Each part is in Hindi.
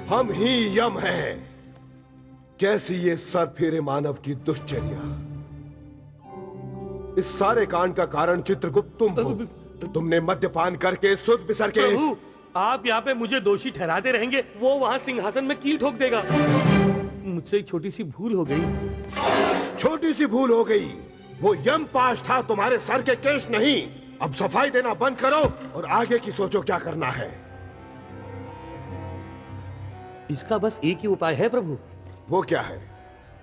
हम ही यम हैं। कैसी ये सर फेरे मानव की दुश्चर्या। इस सारे कांड का कारण चित्रगुप्त तुम हो। तुमने मद्यपान करके सुध बिसर के। प्रभु, आप यहाँ पे मुझे दोषी ठहराते रहेंगे, वो वहाँ सिंहासन में कील ठोक देगा। मुझसे एक छोटी सी भूल हो गई। छोटी सी भूल हो गई? वो यमपाश था, तुम्हारे सर के केश नहीं। अब सफाई देना बंद करो और आगे की सोचो क्या करना है। इसका बस एक ही उपाय है प्रभु। वो क्या है?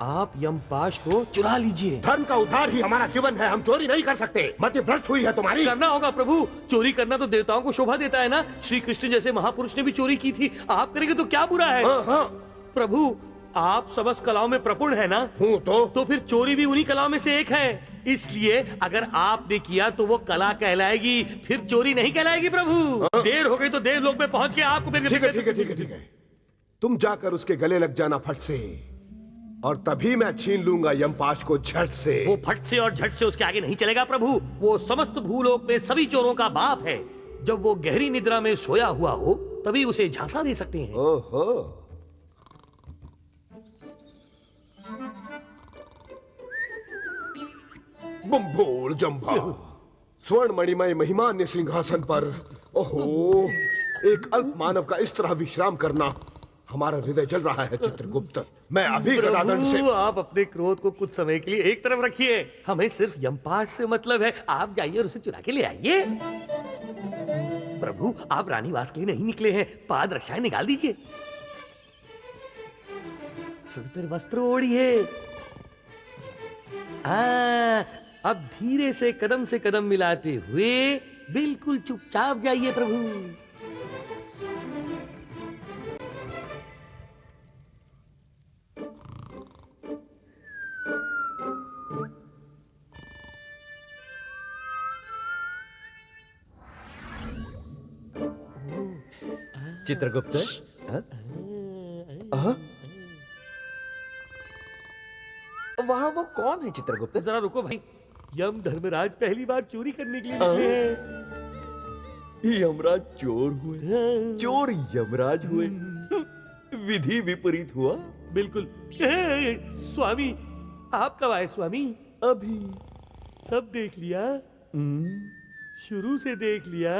आप यमपाश को चुरा लीजिए। धर्म का उद्धार ही हमारा जीवन है, हम चोरी नहीं कर सकते। मति भ्रष्ट हुई है तुम्हारी। करना होगा प्रभु, चोरी करना तो देवताओं को शोभा देता है ना। श्री कृष्ण जैसे महापुरुष ने भी चोरी की थी, आप करेंगे तो क्या बुरा है? हाँ। प्रभु, आप समस्त कलाओं में प्रपूर्ण है ना? हूँ तो फिर चोरी भी उन्हीं कलाओं में से एक है। इसलिए अगर आपने किया तो वो कला कहलाएगी, फिर चोरी नहीं कहलाएगी प्रभु। देर हो गई तो देवलोक में पहुंच के आपको ठीक है। तुम जाकर उसके गले लग जाना फट से, और तभी मैं छीन लूंगा यमपाश को झट से। वो फट से और झट से उसके आगे नहीं चलेगा प्रभु। वो समस्त भूलोक में सभी चोरों का बाप है। जब वो गहरी निद्रा में सोया हुआ हो तभी उसे झांसा दे सकते हैं। ओहो। बम्भोर जंभा, स्वर्ण मणिमय महिमान्य सिंहासन पर, ओहो, एक अल्प मानव का इस तरह विश्राम करना, हमारा हृदय जल रहा है चित्रगुप्त। मैं अभी गदादंड से। आप अपने क्रोध को कुछ समय के लिए एक तरफ रखिए। हमें सिर्फ यमपाश से मतलब है। आप जाइए और उसे चुरा के ले आइए। प्रभु, आप रानीवास के लिए नहीं निकले हैं, पाद रक्षाएं निकाल दीजिए। सिर पर वस्त्र ओढ़िए। अब धीरे से कदम मिलाते हुए बिल्कुल चुपचाप जाइए प्रभु। चित्रगुप्त, वहाँ वो कौन है चित्रगुप्त? जरा रुको भाई। यम धर्मराज पहली बार चोरी करने के लिए निकले हैं। यमराज चोर हुए, चोर यमराज हुए। विधि विपरीत हुआ। बिल्कुल। स्वामी, आप कब आए स्वामी? अभी। सब देख लिया? शुरू से देख लिया?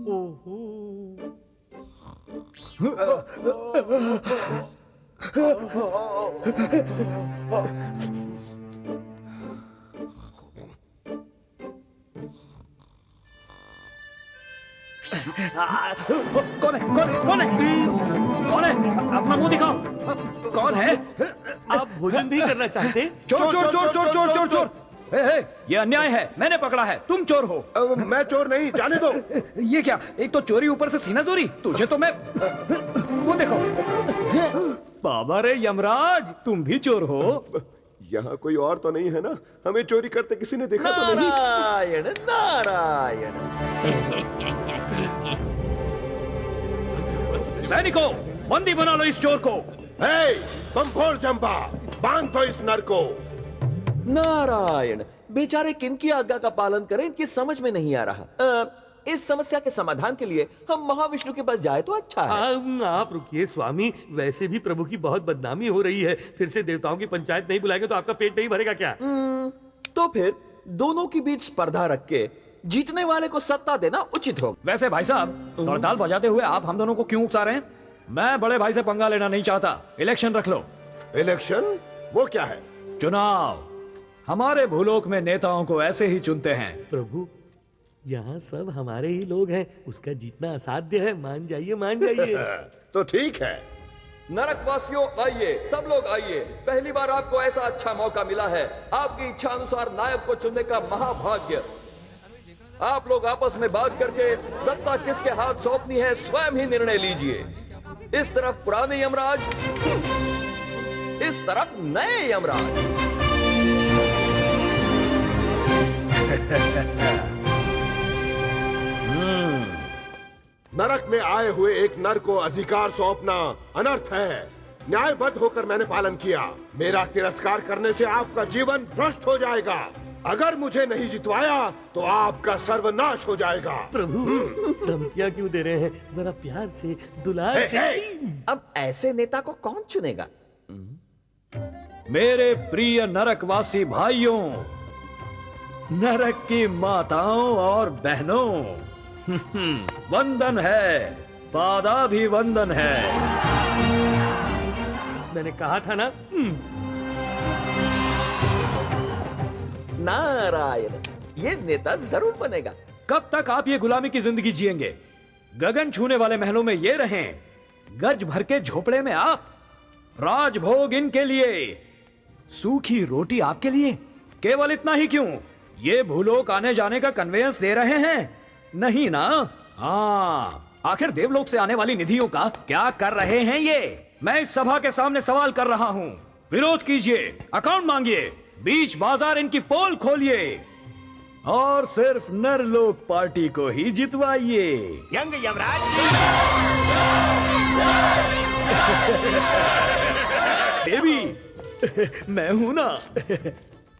ओहो। कौन है? अपना मुंह दिखाओ। कौन है? आप भोजन नहीं करना चाहते? चोर चोर चोर चोर चोर चोर चोर। ये अन्याय है, मैंने पकड़ा है, तुम चोर हो। मैं चोर नहीं, जाने दो। ये क्या? एक तो चोरी, ऊपर से सीना चोरी। तुझे तो मैं, वो देखो। बाबा रे यमराज, तुम भी चोर हो? यहाँ कोई और तो नहीं है ना? हमें चोरी करते किसी ने देखा तो नहीं? नारायण नारायण। सैनिकों, बंदी बना लो इस चोर को। बम्भोर जंभा, बांध दो इस नर को। नारायण, बेचारे किनकी आज्ञा का पालन करें, इनकी समझ में नहीं आ रहा। इस समस्या के समाधान के लिए हम महाविष्णु के पास जाए तो अच्छा है। आप रुकिए स्वामी, वैसे भी प्रभु की बहुत बदनामी हो रही है। फिर से देवताओं की पंचायत नहीं बुलाएंगे तो आपका पेट नहीं भरेगा क्या? तो फिर दोनों के बीच स्पर्धा रख के जीतने वाले को सत्ता देना उचित होगा। वैसे भाई साहब, हड़ताल बजाते हुए आप हम दोनों को क्यों उकसा रहे हैं? मैं बड़े भाई से पंगा लेना नहीं चाहता। इलेक्शन रख लो। इलेक्शन? वो क्या है? चुनाव। हमारे भूलोक में नेताओं को ऐसे ही चुनते हैं। प्रभु, यहाँ सब हमारे ही लोग हैं, उसका जीतना असाध्य है। मान जाइए, मान जाइए। तो ठीक है। नरकवासियों आइए, सब लोग आइए। पहली बार आपको ऐसा अच्छा मौका मिला है। आपकी इच्छा अनुसार नायक को चुनने का महाभाग्य। आप लोग आपस में बात करके सत्ता किसके हाथ सौंपनी है स्वयं ही निर्णय लीजिए। इस तरफ पुराने यमराज, इस तरफ नए यमराज। नरक में आए हुए एक नर को अधिकार सौंपना अनर्थ है। न्यायबद्ध होकर मैंने पालन किया। मेरा तिरस्कार करने से आपका जीवन भ्रष्ट हो जाएगा। अगर मुझे नहीं जितवाया तो आपका सर्वनाश हो जाएगा। प्रभु धमकियां क्यों दे रहे हैं? जरा प्यार से दुलार हे, से। हे। अब ऐसे नेता को कौन चुनेगा? मेरे प्रिय नरकवासी भाइयों, नरक की माताओं और बहनों, वंदन है, पादाभिवंदन है। मैंने कहा था ना। नारायण, ये नेता जरूर बनेगा। कब तक आप ये गुलामी की जिंदगी जिएंगे? गगन छूने वाले महलों में ये रहें, गर्ज भर के झोपड़े में आप, राजभोग इनके लिए, सूखी रोटी आपके लिए। केवल इतना ही क्यों, ये भूलोक आने जाने का कन्वेयंस दे रहे हैं? नहीं ना? हाँ, आखिर देवलोक से आने वाली निधियों का क्या कर रहे हैं ये? मैं इस सभा के सामने सवाल कर रहा हूँ। विरोध कीजिए, अकाउंट मांगिए, बीच बाजार इनकी पोल खोलिए और सिर्फ नरलोक पार्टी को ही जितवाइए। यंग यमराज देवी, मैं हूं ना।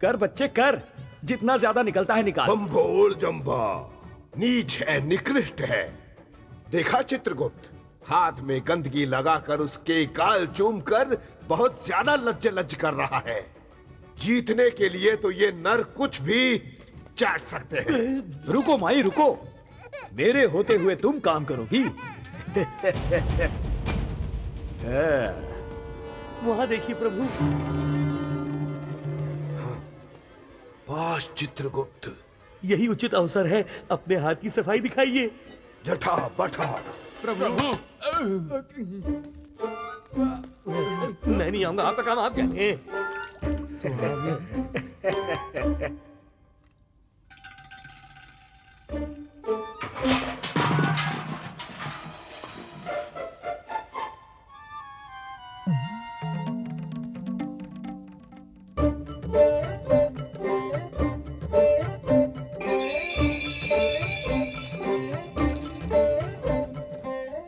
कर बच्चे कर, जितना ज्यादा निकलता है निकाल। बम्भोल जम्बा नीच है, निकृष्ट है। देखा चित्रगुप्त, हाथ में गंदगी लगाकर उसके गाल चूमकर बहुत ज्यादा लज्ज कर रहा है। जीतने के लिए तो ये नर कुछ भी चाट सकते हैं। रुको माई रुको, मेरे होते हुए तुम काम करोगी? वहां देखिए प्रभु। पास चित्रगुप्त, यही उचित अवसर है, अपने हाथ की सफाई दिखाइए। जठा बठा। प्रभु मैं नहीं आऊंगा, आपका काम आप जाने।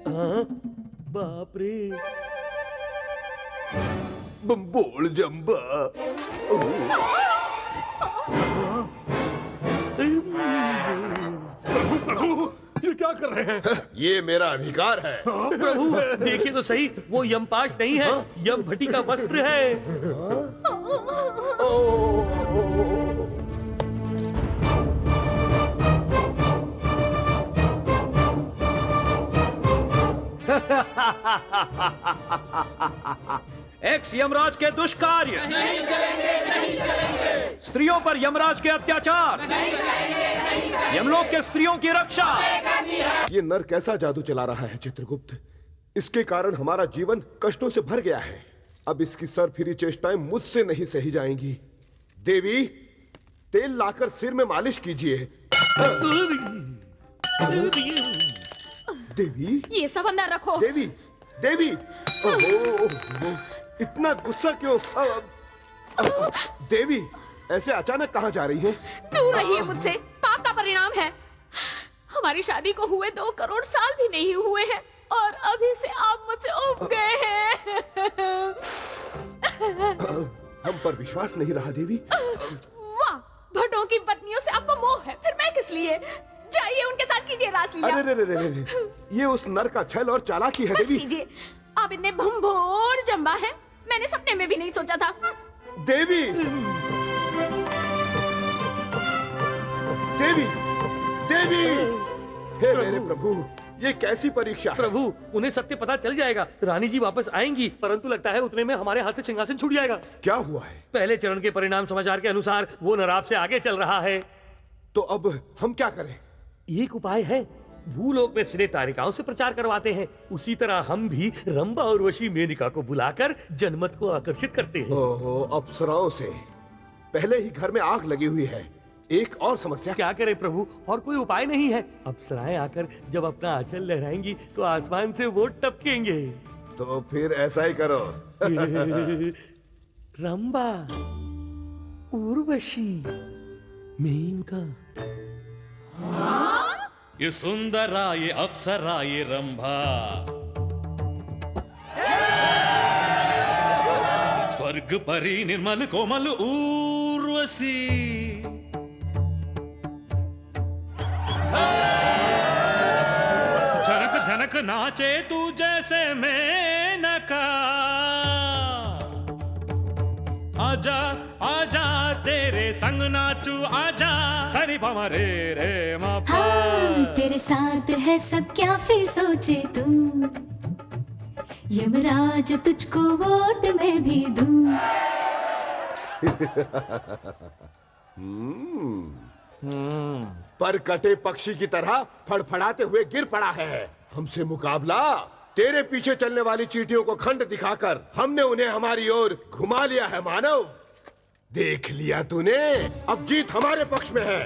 हाँ, बाप रे। बम्बोल जम्बा। ये क्या कर रहे हैं? ये मेरा अधिकार है। प्रभु देखिए तो सही, वो यमपाश नहीं है, यम भट्टी का वस्त्र है। एक्स यमराज के दुष्कार्य, नहीं चलेंगे, नहीं चलेंगे। स्त्रियों पर यमराज के अत्याचार, नहीं चलेंगे, यमलोक के स्त्रियों की रक्षा। ये नर कैसा जादू चला रहा है चित्रगुप्त? इसके कारण हमारा जीवन कष्टों से भर गया है। अब इसकी सरफिरी चेष्टाएं मुझसे नहीं सही जाएंगी। देवी, तेल लाकर सिर में मालिश कीजिए। देवी, ये सब अंदर रखो। देवी, देवी, ओहो, इतना गुस्सा क्यों? देवी, ऐसे अचानक कहाँ जा रही हैं? दूर रहिए मुझसे, पाप का परिणाम है। हमारी शादी को हुए 2 करोड़ साल भी नहीं हुए हैं और अभी से आप मुझसे उब गए हैं। हम पर विश्वास नहीं रहा देवी। वाह, भटों की पत्नियों से आपको मोह है, फिर मैं किस लिए? जाइए उनके साथ कीजिए रासलीला। अरे रे रे रे रे, ये उस नर का छल और चालाकी है बस देवी। कीजिए, आप इतने भंभोर जम्बा हैं, मैंने सपने में भी नहीं सोचा था। देवी, देवी, देवी, हे मेरे प्रभु, ये कैसी परीक्षा है? प्रभु उन्हें सत्य पता चल जाएगा, रानी जी वापस आएंगी, परंतु लगता है उतने में हमारे हाथ से सिंहासन छूट जाएगा। क्या हुआ है? पहले चरण के परिणाम समाचार के अनुसार वो नराब से आगे चल रहा है। तो अब हम क्या करें? एक उपाय है, भूलोक में सिने तारिकाओं से प्रचार करवाते हैं। उसी तरह हम भी रंभा और वशी मेनका को बुलाकर जनमत को आकर्षित करते हैं। ओहो, अप्सराओं से। पहले ही घर में आग लगी हुई है। एक और समस्या। क्या करें प्रभु, और कोई उपाय नहीं है। अप्सराएं आकर जब अपना आंचल लहराएंगी तो आसमान से वो टपकेंगे। तो फिर ऐसा ही करो। रंभा, उर्वशी, मेनका। ये सुंदरा, ये अप्सरा, ये रंभा, स्वर्ग परी निर्मल कोमल उर्वशी, झनक झनक नाचे तू जैसे मेनका, आजा आजा तेरे संग नाचू आजा, सरी पमा रे रे मा पा। हाँ, तेरे साथ है सब क्या फिर सोचे तू, यमराज तुझको वोट मैं भी दूं। पर कटे पक्षी की तरह फड़फड़ाते हुए गिर पड़ा है। हमसे मुकाबला? तेरे पीछे चलने वाली चींटियों को खंड दिखाकर हमने उन्हें हमारी ओर घुमा लिया है मानव। देख लिया तूने, अब जीत हमारे पक्ष में है।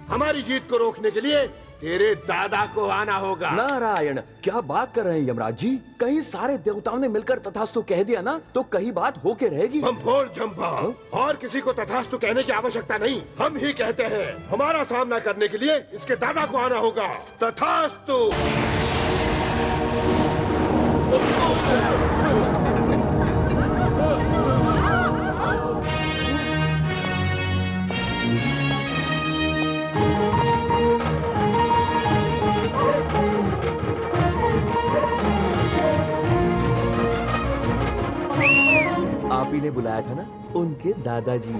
हमारी जीत को रोकने के लिए तेरे दादा को आना होगा। नारायण, क्या बात कर रहे हैं यमराज जी? कहीं सारे देवताओं ने मिलकर तथास्तु कह दिया ना तो कहीं बात होके रहेगी। हम बोल झंपा, और किसी को तथास्तु कहने की आवश्यकता नहीं। हम ही कहते हैं हमारा सामना करने के लिए इसके दादा को आना होगा। तथास्तु। आप ही ने बुलाया था ना, उनके दादाजी।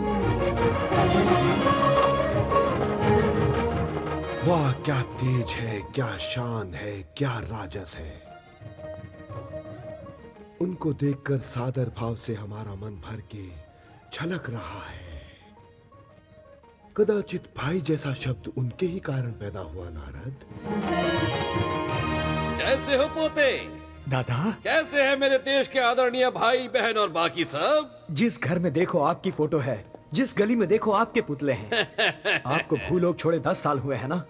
वाह, क्या तेज है, क्या शान है, क्या राजस है। उनको देखकर सादर भाव से हमारा मन भर के छलक रहा है। कदाचित भाई जैसा शब्द उनके ही कारण पैदा हुआ। नारद, कैसे हो पोते? दादा, कैसे है मेरे देश के आदरणीय भाई बहन और बाकी सब? जिस घर में देखो आपकी फोटो है, जिस गली में देखो आपके पुतले हैं। आपको भूलोक छोड़े 10 साल हुए हैं ना।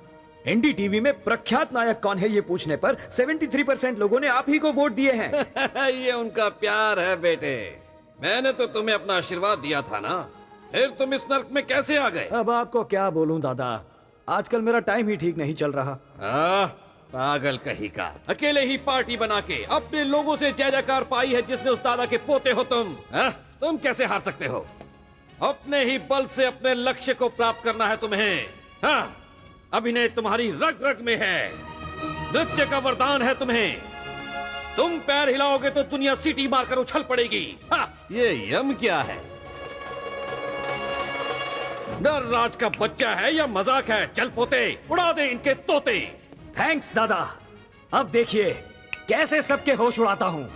एनडीटीवी में प्रख्यात नायक कौन है ये पूछने पर 73% लोगों ने आप ही को वोट दिए हैं। ये उनका प्यार है बेटे। मैंने तो तुम्हें अपना आशीर्वाद दिया था ना, फिर तुम इस नर्क में कैसे आ गए? अब आपको क्या बोलूं दादा, आजकल मेरा टाइम ही ठीक नहीं चल रहा। पागल कहीं का। अकेले ही पार्टी बना के अपने लोगों से जय जयकार पाई है जिसने उस दादा के पोते हो तुम। तुम कैसे हार सकते हो? अपने ही बल से अपने लक्ष्य को प्राप्त करना है तुम्हें। हाँ, अभिनय तुम्हारी रग रग में है, नृत्य का वरदान है तुम्हें। तुम पैर हिलाओगे तो दुनिया सीटी मारकर उछल पड़ेगी। हाँ, ये यम क्या है? डर राज का बच्चा है या मजाक है? चल पोते, उड़ा दे इनके तोते। थैंक्स दादा। अब देखिए कैसे सबके होश उड़ाता हूँ।